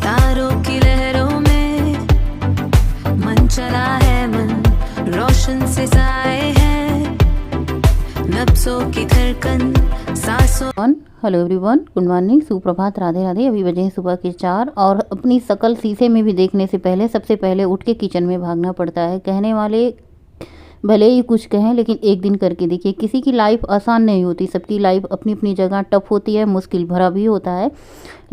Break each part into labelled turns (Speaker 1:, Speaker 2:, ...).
Speaker 1: तारों की लहरों में मन चला है, मन रोशन से साए हैं, नब्जों की धड़कन सांसों।
Speaker 2: हेलो एवरीवन, गुड मॉर्निंग, सुप्रभात, राधे राधे। अभी बजे हैं सुबह के 4 और अपनी शकल शीशे में भी देखने से पहले सबसे पहले उठ के किचन में भागना पड़ता है। कहने वाले भले ही कुछ कहें, लेकिन एक दिन करके देखिए। किसी की लाइफ आसान नहीं होती, सबकी लाइफ अपनी अपनी जगह टफ होती है, मुश्किल भरा भी होता है।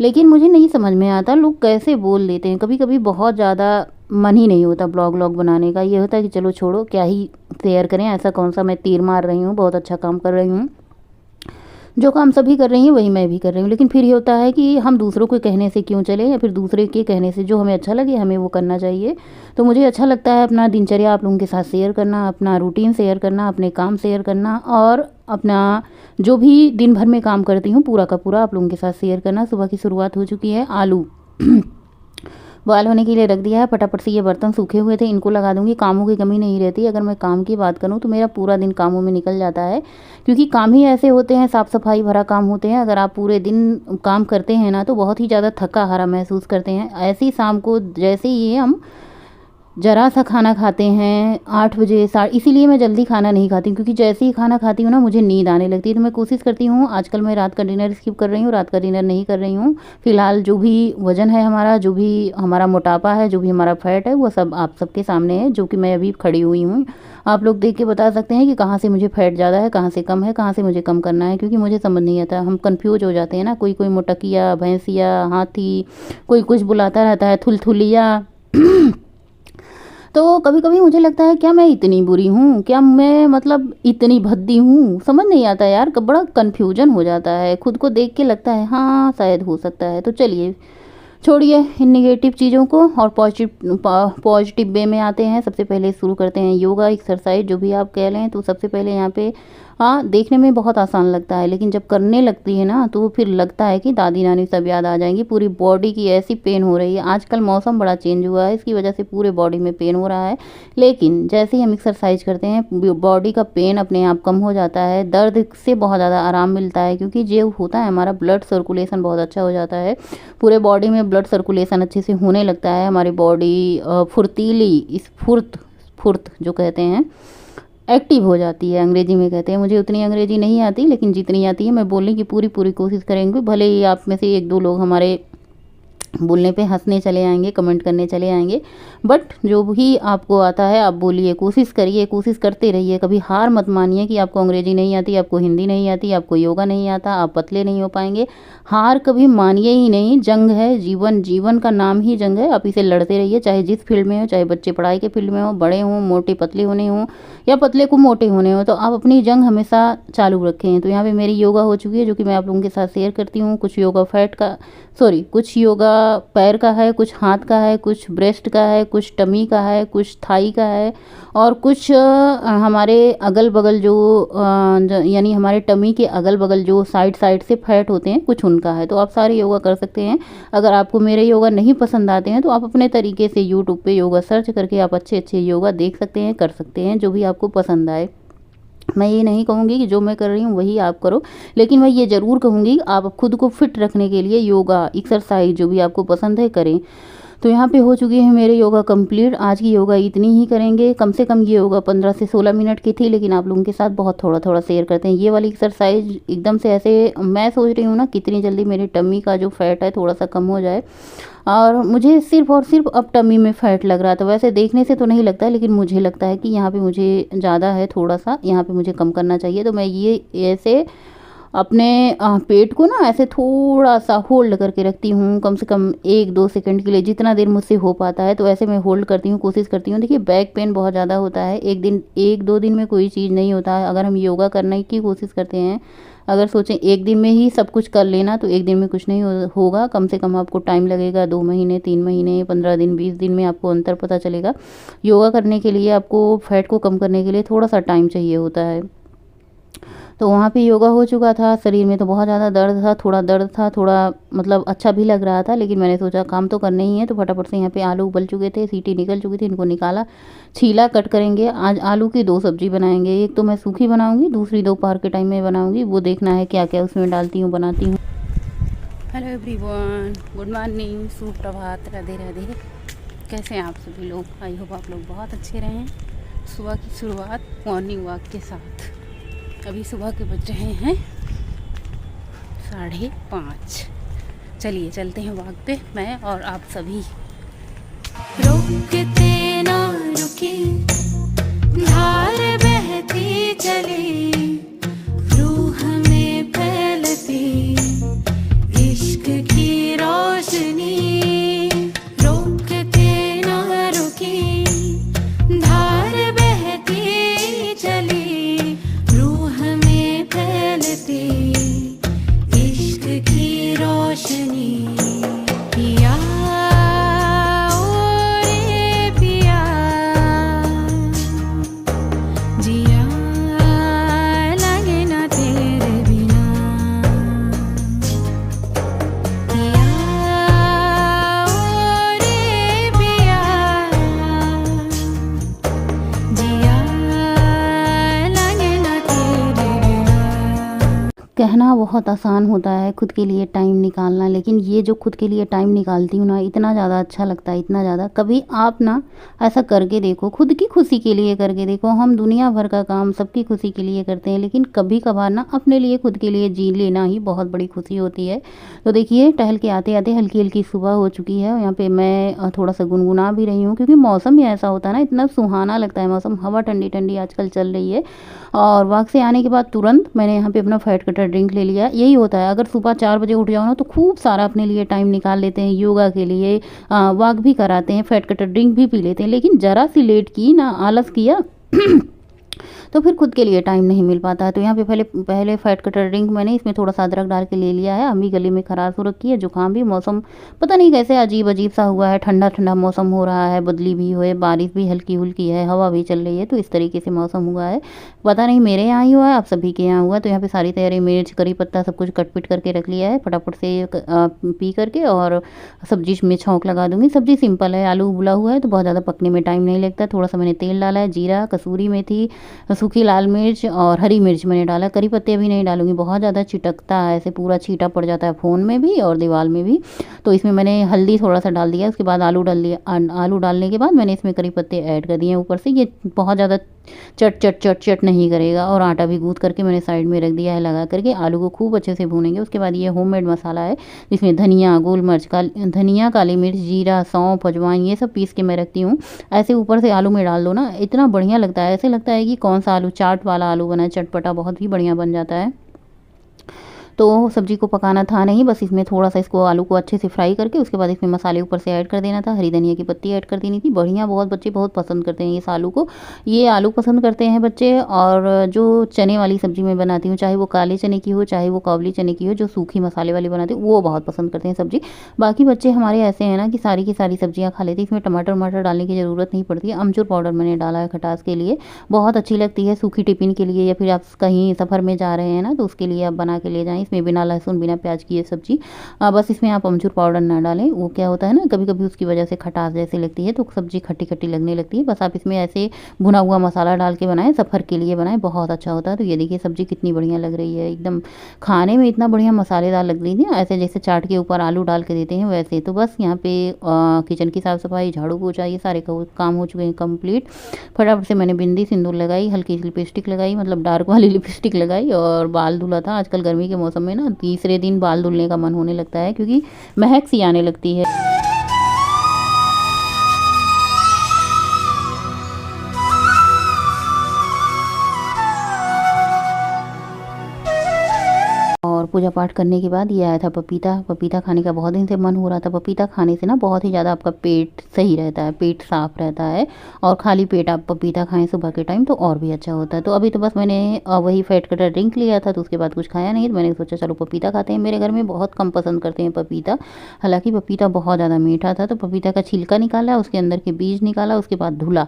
Speaker 2: लेकिन मुझे नहीं समझ में आता लोग कैसे बोल लेते हैं। कभी कभी बहुत ज़्यादा मन ही नहीं होता ब्लॉग व्लॉग बनाने का। ये होता है कि चलो छोड़ो, क्या ही शेयर करें, ऐसा कौन सा मैं तीर मार रही हूँ, बहुत अच्छा काम कर रही हूँ। जो काम सभी कर रही हैं वही मैं भी कर रही हूँ। लेकिन फिर ये होता है कि हम दूसरों के कहने से क्यों चले, या फिर दूसरे के कहने से जो हमें अच्छा लगे हमें वो करना चाहिए। तो मुझे अच्छा लगता है अपना दिनचर्या आप लोगों के साथ शेयर करना, अपना रूटीन शेयर करना, अपने काम शेयर करना, और अपना जो भी दिन भर में काम करती हूँ पूरा का पूरा आप लोगों के साथ शेयर करना। सुबह की शुरुआत हो चुकी है। आलू बॉयल होने के लिए रख दिया है। फटाफट से ये बर्तन सूखे हुए थे, इनको लगा दूंगी। कामों की कमी नहीं रहती। अगर मैं काम की बात करूँ तो मेरा पूरा दिन कामों में निकल जाता है, क्योंकि काम ही ऐसे होते हैं, साफ़ सफाई भरा काम होते हैं। अगर आप पूरे दिन काम करते हैं ना तो बहुत ही ज़्यादा थका हारा महसूस करते हैं। ऐसे ही शाम को जैसे ही हम ज़रा सा खाना खाते हैं 8 बजे इसीलिए मैं जल्दी खाना नहीं खाती, क्योंकि जैसे ही खाना खाती हूँ ना मुझे नींद आने लगती है। तो मैं कोशिश करती हूँ, आजकल मैं रात का डिनर स्किप कर रही हूँ, रात का डिनर नहीं कर रही हूँ। फिलहाल जो भी वज़न है हमारा, जो भी हमारा मोटापा है, जो भी हमारा फैट है, वो सब आप सबके सामने है, जो कि मैं अभी खड़ी हुई हूँ। आप लोग देख के बता सकते हैं कि कहाँ से मुझे फैट ज़्यादा है, कहाँ से कम है, कहाँ से मुझे कम करना है, क्योंकि मुझे समझ नहीं आता। हम कन्फ्यूज हो जाते हैं ना, कोई कोई मोटकिया, भैंसिया, हाथी, कोई कुछ बुलाता रहता है, थुलथुलिया। तो कभी कभी मुझे लगता है क्या मैं इतनी बुरी हूँ, क्या मैं मतलब इतनी भद्दी हूँ, समझ नहीं आता यार। बड़ा कन्फ्यूजन हो जाता है, खुद को देख के लगता है हाँ शायद हो सकता है। तो चलिए छोड़िए इन निगेटिव चीज़ों को और पॉजिटिव वे में आते हैं। सबसे पहले शुरू करते हैं योगा एक्सरसाइज, जो भी आप कह लें। तो सबसे पहले यहाँ पे हाँ, देखने में बहुत आसान लगता है, लेकिन जब करने लगती है ना तो फिर लगता है कि दादी नानी सब याद आ जाएंगी। पूरी बॉडी की ऐसी पेन हो रही है। आजकल मौसम बड़ा चेंज हुआ है, इसकी वजह से पूरे बॉडी में पेन हो रहा है। लेकिन जैसे ही हम एक्सरसाइज करते हैं बॉडी का पेन अपने आप कम हो जाता है, दर्द से बहुत ज़्यादा आराम मिलता है, क्योंकि जो होता है हमारा ब्लड सर्कुलेशन बहुत अच्छा हो जाता है। पूरे बॉडी में ब्लड सर्कुलेशन अच्छे से होने लगता है। हमारी बॉडी फुर्तीली, फुर्त जो कहते हैं, एक्टिव हो जाती है, अंग्रेजी में कहते हैं। मुझे उतनी अंग्रेजी नहीं आती, लेकिन जितनी आती है मैं बोलने की पूरी कोशिश करेंगे। भले ही आप में से 1-2 लोग हमारे बोलने पे हंसने चले आएंगे, कमेंट करने चले आएंगे, बट जो भी आपको आता है आप बोलिए, कोशिश करिए, कोशिश करते रहिए। कभी हार मत मानिए कि आपको अंग्रेजी नहीं आती, आपको हिंदी नहीं आती, आपको योगा नहीं आता, आप पतले नहीं हो पाएंगे। हार कभी मानिए ही नहीं। जंग है जीवन, जीवन का नाम ही जंग है। आप इसे लड़ते रहिए, चाहे जिस फील्ड में हो, चाहे बच्चे पढ़ाई के फील्ड में हो, बड़े हों, मोटे पतले होने हों, या पतले को मोटे होने हो, तो आप अपनी जंग हमेशा चालू रखें। तो यहाँ पे मेरी योगा हो चुकी है, जो कि मैं आप लोगों के साथ शेयर करती हूँ। कुछ योगा कुछ योगा पैर का है, कुछ हाथ का है, कुछ ब्रेस्ट का है, कुछ टमी का है, कुछ थाई का है, और कुछ हमारे अगल बगल जो यानी हमारे टमी के अगल बगल जो साइड से फैट होते हैं, कुछ उनका है। तो आप सारे योगा कर सकते हैं। अगर आपको मेरे योगा नहीं पसंद आते हैं तो आप अपने तरीके से यूट्यूब पे योगा सर्च करके आप अच्छे अच्छे योगा देख सकते हैं, कर सकते हैं, जो भी आपको पसंद आए। मैं ये नहीं कहूँगी कि जो मैं कर रही हूँ वही आप करो, लेकिन मैं ये ज़रूर कहूँगी आप खुद को फिट रखने के लिए योगा एक्सरसाइज जो भी आपको पसंद है करें। तो यहाँ पे हो चुकी है मेरे योगा कंप्लीट। आज की योगा इतनी ही करेंगे। कम से कम ये योगा 15 से 16 मिनट की थी, लेकिन आप लोगों के साथ बहुत थोड़ा थोड़ा शेयर करते हैं। ये वाली एक्सरसाइज एकदम से ऐसे मैं सोच रही हूँ ना कितनी जल्दी मेरी टमी का जो फैट है थोड़ा सा कम हो जाए। और मुझे सिर्फ और सिर्फ अब टमी में फ़ैट लग रहा था। वैसे देखने से तो नहीं लगता है, लेकिन मुझे लगता है कि यहाँ पे मुझे ज़्यादा है, थोड़ा सा यहाँ पे मुझे कम करना चाहिए। तो मैं ये ऐसे अपने पेट को ना ऐसे थोड़ा सा होल्ड करके रखती हूँ, कम से कम 1-2 सेकंड के लिए, जितना देर मुझसे हो पाता है। तो ऐसे मैं होल्ड करती हूँ, कोशिश करती हूँ। देखिए बैक पेन बहुत ज़्यादा होता है, 1-2 दिन में कोई चीज़ नहीं होता है। अगर हम योगा करने की कोशिश करते हैं, अगर सोचें एक दिन में ही सब कुछ कर लेना, तो एक दिन में कुछ नहीं होगा। कम से कम आपको टाइम लगेगा, 2 महीने, 3 महीने, 15 दिन, 20 दिन में आपको अंतर पता चलेगा। योगा करने के लिए आपको फैट को कम करने के लिए थोड़ा सा टाइम चाहिए होता है। तो वहाँ पे योगा हो चुका था। शरीर में तो बहुत ज़्यादा दर्द था, थोड़ा मतलब अच्छा भी लग रहा था, लेकिन मैंने सोचा काम तो करना ही है। तो फटाफट से यहाँ पे आलू उबल चुके थे, सीटी निकल चुकी थी, इनको निकाला, छीला, कट करेंगे। आज आलू की 2 सब्जी बनाएंगे। एक तो मैं सूखी बनाऊँगी, दूसरी दोपहर के टाइम में बनाऊँगी। वो देखना है क्या क्या उसमें डालती हूँ, बनाती हूँ।
Speaker 3: हेलो एवरीवन, गुड मॉर्निंग, सुप्रभात, राधे राधे। कैसे हैं आप सभी लोग? आई होप आप लोग बहुत अच्छे रहें। सुबह की शुरुआत मॉर्निंग वॉक के साथ। अभी सुबह के बज रहे हैं 5:30। चलिए चलते हैं वॉक पे, मैं और आप सभी।
Speaker 1: रोकते ना रुके, धार बहती चली, रूह में फैलती इश्क की रोशनी। रोकते ना रुके, धार बहती चली, रूह में फैलती इश्क की रोशनी। पिया ओ रे पिया, जिया लगे ना तेरे बिना। पिया ओ रे पिया, जिया लगे ना तेरे बिना।
Speaker 2: कहना बहुत आसान होता है खुद के लिए टाइम निकालना, लेकिन ये जो खुद के लिए टाइम निकालती हूँ ना, इतना ज़्यादा अच्छा लगता है, इतना ज़्यादा। कभी आप ना ऐसा करके देखो, खुद की खुशी के लिए करके देखो। हम दुनिया भर का काम सबकी खुशी के लिए करते हैं, लेकिन कभी कभार ना अपने लिए, खुद के लिए जी लेना ही बहुत बड़ी खुशी होती है। तो देखिए, टहल के आते आते हल्की हल्की सुबह हो चुकी है। यहाँ पे मैं थोड़ा सा गुनगुना भी रही हूँ, क्योंकि मौसम ही ऐसा होता है ना, इतना सुहाना लगता है मौसम। हवा ठंडी ठंडी आजकल चल रही है। और वॉक से आने के बाद तुरंत मैंने यहाँ पे अपना फैट कटर ड्रिंक ले लिया। यही होता है, अगर सुबह 4 बजे उठ जाओ ना, तो खूब सारा अपने लिए टाइम निकाल लेते हैं योगा के लिए, वॉक भी कराते हैं, फैट कटर ड्रिंक भी पी लेते हैं। लेकिन ज़रा सी लेट की ना, आलस किया तो फिर खुद के लिए टाइम नहीं मिल पाता है। तो यहाँ पे पहले पहले फैट कटर ड्रिंक मैंने इसमें थोड़ा सा अदरक डाल के ले लिया है। अम्मी गले में खराश हो रखी है, जुकाम भी, मौसम पता नहीं कैसे अजीब अजीब सा हुआ है। ठंडा ठंडा मौसम हो रहा है, बदली भी हुए, बारिश भी हल्की हुल्की है, हवा भी चल रही है, तो इस तरीके से मौसम हुआ है। पता नहीं मेरे यहाँ ही हुआ है, आप सभी के यहाँ हुआ है। तो यहाँ पे सारी तैयारी, मिर्च, करी पत्ता, सब कुछ कट पिट करके रख लिया है फटाफट से पी करके। और सब्जी में छौंक लगा दूंगी। सब्जी सिंपल है, आलू उबला हुआ है, तो बहुत ज़्यादा पकने में टाइम नहीं लगता। थोड़ा सा मैंने तेल डाला है, जीरा, कसूरी मेथी, सूखी लाल मिर्च और हरी मिर्च मैंने डाला। करी पत्ते अभी नहीं डालूंगी, बहुत ज़्यादा चिटकता है, ऐसे पूरा छींटा पड़ जाता है फ़ोन में भी और दीवार में भी। तो इसमें मैंने हल्दी थोड़ा सा डाल दिया। उसके बाद आलू डाल दिया। आलू डालने के बाद मैंने इसमें करी पत्ते ऐड कर दिए ऊपर से। ये बहुत ज़्यादा चट चट चट चट नहीं करेगा। और आटा भी गूँथ करके मैंने साइड में रख दिया है लगा करके। आलू को खूब अच्छे से भूनेंगे। उसके बाद ये होममेड मसाला है, जिसमें धनिया, गोल मिर्च, धनिया, काली मिर्च, जीरा, सौंफ, अजवाइन, ये सब पीस के मैं रखती हूँ। ऐसे ऊपर से आलू में डाल दो ना, इतना बढ़िया लगता है। ऐसे लगता है कि कौन सा आलू, चाट वाला आलू बना है, चटपटा, बहुत ही बढ़िया बन जाता है। तो सब्जी को पकाना था नहीं, बस इसमें थोड़ा सा इसको, आलू को अच्छे से फ्राई करके उसके बाद इसमें मसाले ऊपर से ऐड कर देना था। हरी धनिया की पत्ती ऐड कर देनी थी। बढ़िया, बहुत बच्चे बहुत पसंद करते हैं इस आलू को। ये आलू पसंद करते हैं बच्चे। और जो चने वाली सब्जी मैं बनाती हूँ, चाहे वो काले चने की हो, चाहे वो काबुली चने की हो, जो सूखी मसाले वाली बनाती हूँ, वो बहुत पसंद करते हैं सब्जी। बाकी बच्चे हमारे ऐसे हैं ना कि सारी की सारी सब्जियाँ खा लेते हैं। इसमें टमाटर वमाटर डालने की ज़रूरत नहीं पड़ती है। अमचूर पाउडर मैंने डाला है खटास के लिए, बहुत अच्छी लगती है सूखी टिफ़िन के लिए, या फिर आप कहीं सफ़र में जा रहे हैं ना, तो उसके लिए आप बना के ले जाएँ। इसमें बिना लहसुन, बिना प्याज की ये सब्जी। बस इसमें आप अमचूर पाउडर ना डालें। वो क्या होता है ना, कभी कभी उसकी वजह से खटास जैसे लगती है, तो सब्जी खट्टी खट्टी लगने लगती है। बस आप इसमें ऐसे भुना हुआ मसाला डाल के बनाएं, सफ़र के लिए बनाएं, बहुत अच्छा होता है। तो ये देखिए सब्जी कितनी बढ़िया लग रही है, एकदम खाने में इतना बढ़िया मसालेदार लग रही थी, ऐसे जैसे चाट के ऊपर आलू डाल के देते हैं वैसे। तो बस यहाँ पे किचन की साफ़ सफाई, झाड़ू पोछा, ये सारे काम हो चुके हैं कंप्लीट। फटाफट से मैंने बिंदी, सिंदूर लगाई, हल्की सी लिपस्टिक लगाई, मतलब डार्क वाली लिपस्टिक लगाई, और बाल धुला था। आजकल गर्मी के मौसम में ना तीसरे दिन बाल धुलने का मन होने लगता है, क्योंकि महक सी आने लगती है। और पूजा पाठ करने के बाद ये आया था पपीता। पपीता खाने का बहुत दिन से मन हो रहा था। पपीता खाने से ना बहुत ही ज़्यादा आपका पेट सही रहता है, पेट साफ रहता है। और खाली पेट आप पपीता खाएं सुबह के टाइम तो और भी अच्छा होता है। तो अभी तो बस मैंने वही फैट कटर ड्रिंक लिया था, तो उसके बाद कुछ खाया नहीं। तो मैंने सोचा चलो पपीता खाते हैं। मेरे घर में बहुत कम पसंद करते हैं पपीता, हालाँकि पपीता बहुत ज़्यादा मीठा था। तो पपीता का छिलका निकाला, उसके अंदर के बीज निकाला, उसके बाद धुला।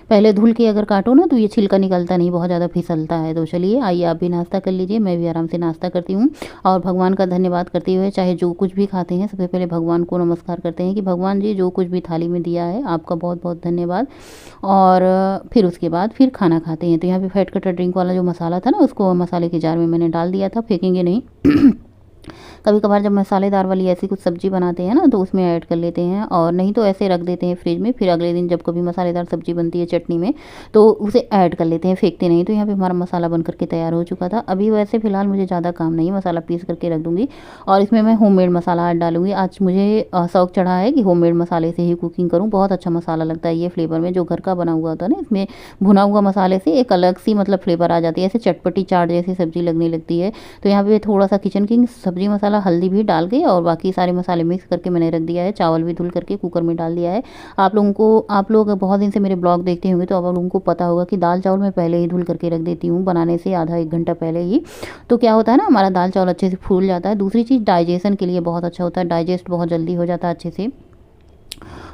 Speaker 2: पहले धुल के अगर काटो ना तो ये छिलका निकलता नहीं, बहुत ज़्यादा फिसलता है। तो चलिए आइए आप भी नाश्ता कर लीजिए, मैं भी आराम से नाश्ता करती हूँ। और भगवान का धन्यवाद करते हुए, चाहे जो कुछ भी खाते हैं सबसे पहले भगवान को नमस्कार करते हैं कि भगवान जी जो कुछ भी थाली में दिया है आपका बहुत बहुत धन्यवाद। और फिर उसके बाद फिर खाना खाते हैं। तो यहाँ पे फैट कटर ड्रिंक वाला जो मसाला था ना, उसको मसाले के जार में मैंने डाल दिया था, फेंकेंगे नहीं। कभी कभार जब मसालेदार वाली ऐसी कुछ सब्ज़ी बनाते हैं ना तो उसमें ऐड कर लेते हैं, और नहीं तो ऐसे रख देते हैं फ्रिज में, फिर अगले दिन जब कभी मसालेदार सब्ज़ी बनती है चटनी में तो उसे ऐड कर लेते हैं, फेंकते नहीं। तो यहाँ पे हमारा मसाला बन करके तैयार हो चुका था। अभी वैसे फ़िलहाल मुझे ज़्यादा काम नहीं है, मसाला पीस करके रख दूँगी और इसमें मैं होममेड मसाला ऐड डालूँगी। आज मुझे शौक चढ़ा है कि होममेड मसाले से ही कुकिंग करूँ, बहुत अच्छा मसाला लगता है ये फ्लेवर में, जो घर का बना हुआ होता है ना, इसमें भुना हुआ मसाले से एक अलग सी मतलब फ्लेवर आ जाती है, ऐसे चटपटी चाट जैसी सब्ज़ी लगने लगती है। तो यहाँ पे थोड़ा सा किचन किंग सब्ज़ी मसाला, हल्दी भी डाल के और बाकी सारे मसाले मिक्स करके मैंने रख दिया है। चावल भी धुल करके कुकर में डाल दिया है। आप लोग बहुत दिन से मेरे ब्लॉग देखते होंगे तो अब आप लोगों को पता होगा कि दाल चावल मैं पहले ही धुल करके रख देती हूँ, बनाने से आधा 1 घंटा पहले ही। तो क्या होता है ना, हमारा दाल चावल अच्छे से फूल जाता है। दूसरी चीज़ डाइजेशन के लिए बहुत अच्छा होता है, डाइजेस्ट बहुत जल्दी हो जाता है अच्छे से।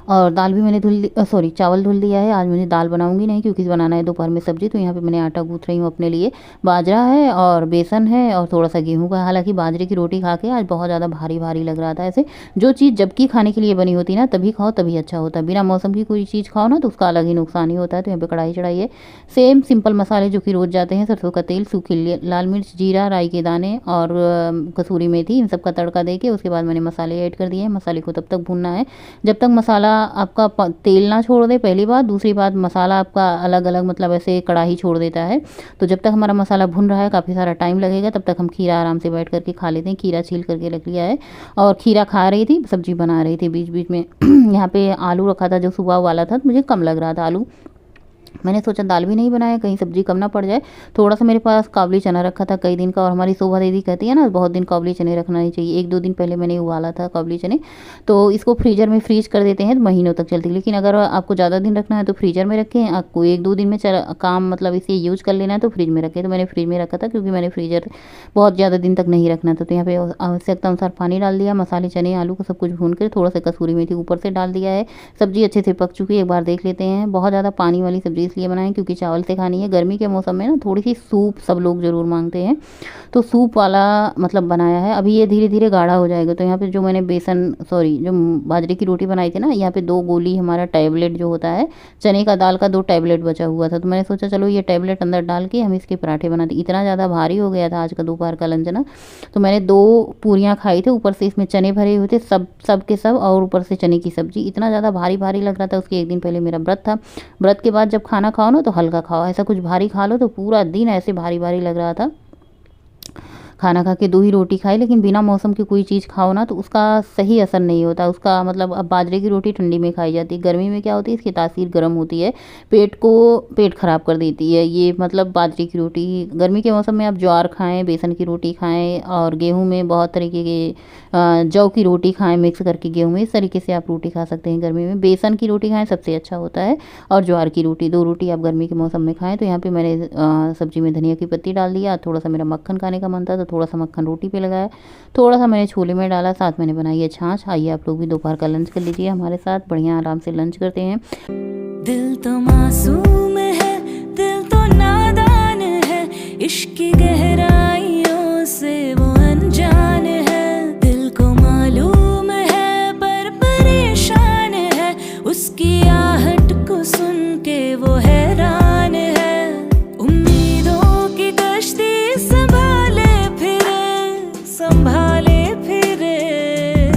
Speaker 2: और दाल भी मैंने चावल धुल दिया है। आज मुझे दाल बनाऊंगी नहीं क्योंकि बनाना है दोपहर में सब्जी। तो यहाँ पे मैंने आटा गूँथ रही हूँ अपने लिए। बाजरा है और बेसन है और थोड़ा सा गेहूं का। हालांकि बाजरे की रोटी खा के आज बहुत ज़्यादा भारी भारी लग रहा था। ऐसे जो चीज़ जबकि खाने के लिए बनी होती है ना तभी खाओ तभी अच्छा होता है, बिना मौसम की कोई चीज़ खाओ ना तो उसका अलग ही नुकसान ही होता है। तो यहाँ पे कढ़ाई चढ़ाई है, सेम सिंपल मसाले जो कि रोज़ जाते हैं, सरसों का तेल, सूखी लाल मिर्च, जीरा, राई के दाने और कसूरी मेथी, इन सब का तड़का दे के उसके बाद मैंने मसाले ऐड कर दिए हैं। मसाले को तब तक भूनना है जब तक मसाला आपका तेल ना छोड़ दे, पहली बात। दूसरी बात, मसाला आपका अलग अलग मतलब ऐसे कढ़ाई छोड़ देता है। तो जब तक हमारा मसाला भुन रहा है, काफ़ी सारा टाइम लगेगा, तब तक हम खीरा आराम से बैठ करके खा लेते हैं। खीरा छील करके रख लिया है और खीरा खा रही थी, सब्जी बना रही थी बीच बीच में। यहाँ पे आलू रखा था जो सुबह वाला था, तो मुझे कम लग रहा था आलू। मैंने सोचा दाल भी नहीं बनाया, कहीं सब्जी कम ना पड़ जाए। थोड़ा सा मेरे पास काबुली चना रखा था कई दिन का, और हमारी शोभा दीदी कहती है ना बहुत दिन काबुली चने रखना नहीं चाहिए। 1-2 दिन पहले मैंने उबाला था काबुली चने, तो इसको फ्रीजर में फ्रीज कर देते हैं तो महीनों तक चलती है। लेकिन अगर आपको ज़्यादा दिन रखना है तो फ्रीजर में रखें, आपको 1-2 दिन में काम मतलब इसे यूज़ कर लेना है तो फ्रिज में रखें। तो मैंने फ्रिज में रखा था क्योंकि मैंने फ्रीजर बहुत ज़्यादा दिन तक नहीं रखना था। तो यहाँ पे आवश्यकता अनुसार पानी डाल दिया, मसाले, चने, आलू को सब कुछ भून कर थोड़ा सा कसूरी मेथी ऊपर से डाल दिया है। सब्जी अच्छे से पक चुकी है, एक बार देख लेते हैं। बहुत ज़्यादा पानी वाली सब्जी इसलिए बनाएं क्योंकि चावल से खानी है। गर्मी के मौसम में ना थोड़ी सी सूप सब लोग ज़रूर मांगते हैं, तो सूप वाला मतलब बनाया है। अभी ये धीरे धीरे गाढ़ा हो जाएगा। तो यहाँ पे जो मैंने जो बाजरे की रोटी बनाई थी ना, यहाँ पे 2 गोली हमारा टैबलेट जो होता है चने का दाल का 2 टैबलेट बचा हुआ था। तो मैंने सोचा चलो ये टैबलेट अंदर डाल के हम इसके पराठे बनाते। इतना ज़्यादा भारी हो गया था आज का दोपहर का लंच ना, तो मैंने 2 पूरियाँ खाई थे, ऊपर से इसमें चने भरे हुए थे सब के सब, और ऊपर से चने की सब्जी। इतना ज़्यादा भारी भारी लग रहा था। उसके 1 दिन पहले मेरा व्रत था। व्रत के बाद जब खाना खाओ ना तो हल्का खाओ, ऐसा कुछ भारी खा लो तो पूरा दिन ऐसे भारी भारी लग रहा था। खाना खा के 2 ही रोटी खाई, लेकिन बिना मौसम की कोई चीज़ खाओ ना तो उसका सही असर नहीं होता। उसका मतलब अब बाजरे की रोटी ठंडी में खाई जाती है, गर्मी में क्या होती है इसकी तासीर गर्म होती है, पेट ख़राब कर देती है। ये मतलब बाजरे की रोटी गर्मी के मौसम में आप ज्वार खाएं, बेसन की रोटी खाएं, और गेहूं में बहुत तरीके के जौ की रोटी खाएं मिक्स करके गेहूं में, इस तरीके से आप रोटी खा सकते हैं गर्मी में। बेसन की रोटी खाएं सबसे अच्छा होता है, और ज्वार की रोटी, 2 रोटी आप गर्मी के मौसम में खाएं। तो यहाँ पे मैंने सब्जी में धनिया की पत्ती डाल दिया। थोड़ा सा मेरा मक्खन खाने का मन था तो थोड़ा सा मक्खन रोटी पे लगाया, थोड़ा सा मैंने छोले में डाला, साथ मैंने बनाई है छाछ। आइए आप लोग भी दोपहर का लंच कर लीजिए हमारे साथ, बढ़िया आराम से लंच करते हैं।
Speaker 1: दिल तो मासूम है, दिल तो नादान है, इश्क की गहराइयों से वो अनजान है। दिल को मालूम है पर परेशान है, उसकी आहट को सुन के वो हैरान है। उम्मीदों की कश्ती संभाले फिरे,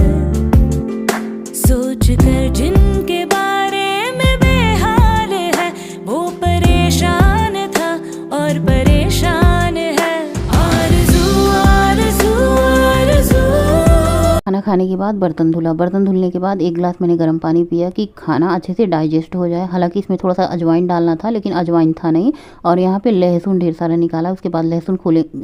Speaker 1: सोच कर जिनके बारे में बेहाल है, वो परेशान था और परेशान है। आरज़ू आरज़ू आरज़ू।
Speaker 2: खाना खाने के बाद बर्तन धुला, बर्तन धुलने के बाद 1 गिलास मैंने गर्म पानी पिया कि खाना अच्छे से डाइजेस्ट हो जाए। हालांकि इसमें थोड़ा सा अजवाइन डालना था लेकिन अजवाइन था नहीं। और यहाँ पे लहसुन ढेर सारा निकाला, उसके बाद लहसुन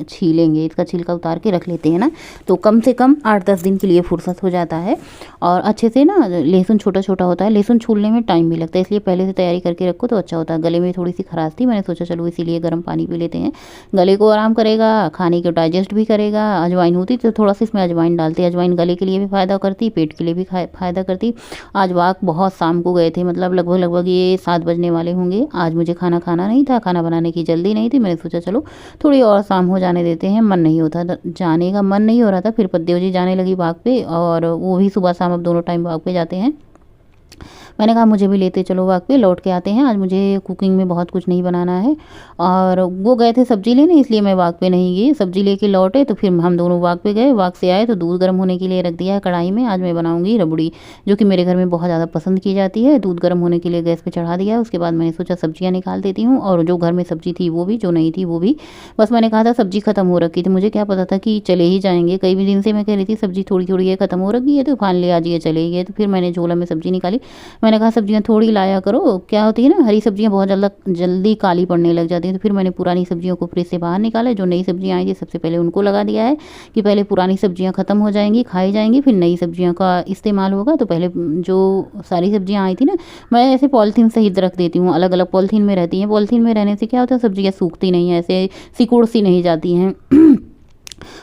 Speaker 2: छीलेंगे, इसका छिलका उतार के रख लेते हैं ना, तो कम से कम 8-10 दिन के लिए फुर्सत हो जाता है। और अच्छे से ना लहसुन छोटा छोटा होता है, लहसुन छूलने में टाइम भी लगता है, इसलिए पहले से तैयारी करके रखो तो अच्छा होता है। गले में थोड़ी सी खराश थी, मैंने सोचा चलो इसीलिए गर्म पानी पी लेते हैं, गले को आराम करेगा, खाने को डाइजेस्ट भी करेगा। अजवाइन होती तो थोड़ा सा इसमें अजवाइन डालते, अजवाइन गले के लिए भी फ़ायदा करती, पेट के लिए भी फ़ायदा करती। आज वाक बहुत शाम को गए थे, मतलब लगभग ये 7 बजने वाले होंगे। आज मुझे खाना खाना नहीं था, खाना बनाने की जल्दी नहीं थी। मैंने सोचा चलो थोड़ी और शाम हो जाने देते हैं, मन नहीं होता जाने का, मन नहीं हो रहा था। फिर पद्देव जी जाने लगी वाक पे, और वो भी सुबह शाम अब दोनों टाइम वाक पे जाते हैं। मैंने कहा मुझे भी लेते चलो वॉक पे, लौट के आते हैं, आज मुझे कुकिंग में बहुत कुछ नहीं बनाना है। और वो गए थे सब्जी लेने, इसलिए मैं वॉक पे नहीं गई। सब्जी लेके लौटे तो फिर हम दोनों वॉक पे गए। वॉक से आए तो दूध गर्म होने के लिए रख दिया है कढ़ाई में। आज मैं बनाऊंगी रबड़ी, जो कि मेरे घर में बहुत ज़्यादा पसंद की जाती है। दूध गर्म होने के लिए गैस पे चढ़ा दिया। उसके बाद मैंने सोचा सब्जियाँ निकाल देती हूँ, और जो घर में सब्जी थी वो भी, जो नहीं थी वो भी। बस मैंने कहा था सब्जी खत्म हो रखी थी, मुझे क्या पता था कि चले ही जाएंगे। कई भी दिन से मैं कह रही थी सब्जी थोड़ी थोड़ी है, खत्म हो रखी है, तो फाइनली आज ये चले गए। तो फिर मैंने झोला में सब्जी निकाली। मैंने कहा सब्जियां थोड़ी लाया करो, क्या होती है ना, हरी सब्जियां बहुत जल्दी काली पड़ने लग जाती हैं। तो फिर मैंने पुरानी सब्जियों को फ्रिज से बाहर निकाला। जो नई सब्जियां आई थी सबसे पहले उनको लगा दिया है कि पहले पुरानी सब्जियां खत्म हो जाएंगी, खाई जाएंगी, फिर नई सब्जियों का इस्तेमाल होगा। तो पहले जो सारी सब्जियां आई थी ना, मैं ऐसे पॉलीथीन सहित रख देती हूँ, अलग अलग पॉलीथीन में रहती हैं। पॉलीथीन में रहने से क्या होता है, सब्जियां सूखती नहीं है, ऐसे सिकुड़ सी नहीं जाती हैं।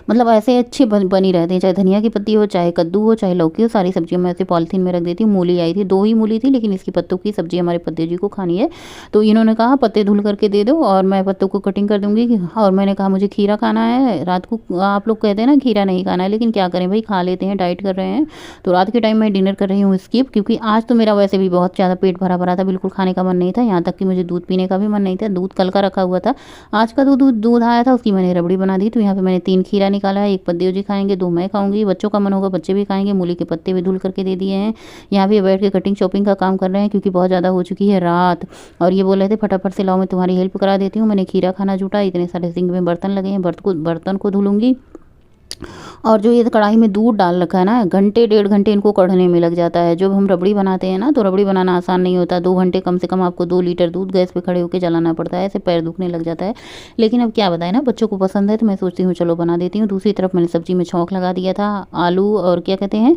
Speaker 2: मतलब ऐसे अच्छी बनी रहती हैं, चाहे धनिया की पत्ती हो, चाहे कद्दू हो, चाहे लौकी हो, सारी सब्जियां मैं ऐसे पॉलीथीन में रख देती हूँ। मूली आई थी, 2 ही मूली थी, लेकिन इसकी पत्तों की सब्जी हमारे पत्ते जी को खानी है, तो इन्होंने कहा पत्ते धुल करके दे दो और मैं पत्तों को कटिंग कर दूंगी। और मैंने कहा मुझे खीरा खाना है रात को। आप लोग कहते हैं ना खीरा नहीं खाना है, लेकिन क्या करें भाई, खा लेते हैं, डाइट कर रहे हैं। तो रात के टाइम मैं डिनर कर रही हूँ स्किप, क्योंकि आज तो मेरा वैसे भी बहुत ज़्यादा पेट भरा भरा था, बिल्कुल खाने का मन नहीं था। यहाँ तक कि मुझे दूध पीने का भी मन नहीं था। दूध कल का रखा हुआ था, आज का दूध आया था, उसकी मैंने रबड़ी बना दी। तो यहाँ पे मैंने 3 खीरा निकाला है, 1 पत्ते जी खाएंगे, 2 मैं खाऊंगी, बच्चों का मन होगा बच्चे भी खाएंगे। मूली के पत्ते भी धुल करके दे दिए हैं। यहाँ भी बैठ के कटिंग शॉपिंग का काम कर रहे हैं, क्योंकि बहुत ज़्यादा हो चुकी है रात। और ये बोल रहे थे फटाफट से लाओ मैं तुम्हारी हेल्प करा देती हूँ। मैंने खीरा खाना जुटा, इतने सारे सिंक में बर्तन लगे हैं, बर्तन को धुलूंगी। और जो ये कढ़ाई में दूध डाल रखा है ना, घंटे 1.5 घंटे इनको कढ़ने में लग जाता है। जब हम रबड़ी बनाते हैं ना, तो रबड़ी बनाना आसान नहीं होता। 2 घंटे कम से कम आपको 2 लीटर दूध गैस पे खड़े होकर जलाना पड़ता है, ऐसे पैर दुखने लग जाता है। लेकिन अब क्या बताएं ना, बच्चों को पसंद है तो मैं सोचती हूँ चलो बना देती हूँ। दूसरी तरफ मैंने सब्जी में छौंक लगा दिया था। आलू और क्या कहते हैं,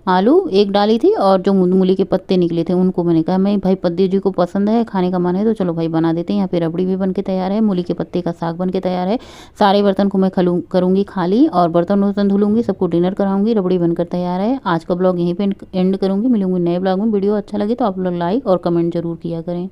Speaker 2: आलू 1 डाली थी, और जो मूली के पत्ते निकले थे उनको मैंने कहा मैं भाई पद्दी जी को पसंद है, खाने का मन है, तो चलो भाई बना देते हैं। यहाँ पे रबड़ी भी बन के तैयार है, मूली के पत्ते का साग बन के तैयार है। सारे बर्तन को मैं करूँगी खाली, और बर्तन धुलूंगी, सबको डिनर कराऊंगी। रबड़ी बनकर तैयार है। आज का ब्लॉग यहीं पे एंड करूँगी। मिलूंगी नए ब्लॉग में। वीडियो अच्छा लगे तो आप लोग लाइक और कमेंट जरूर किया करें।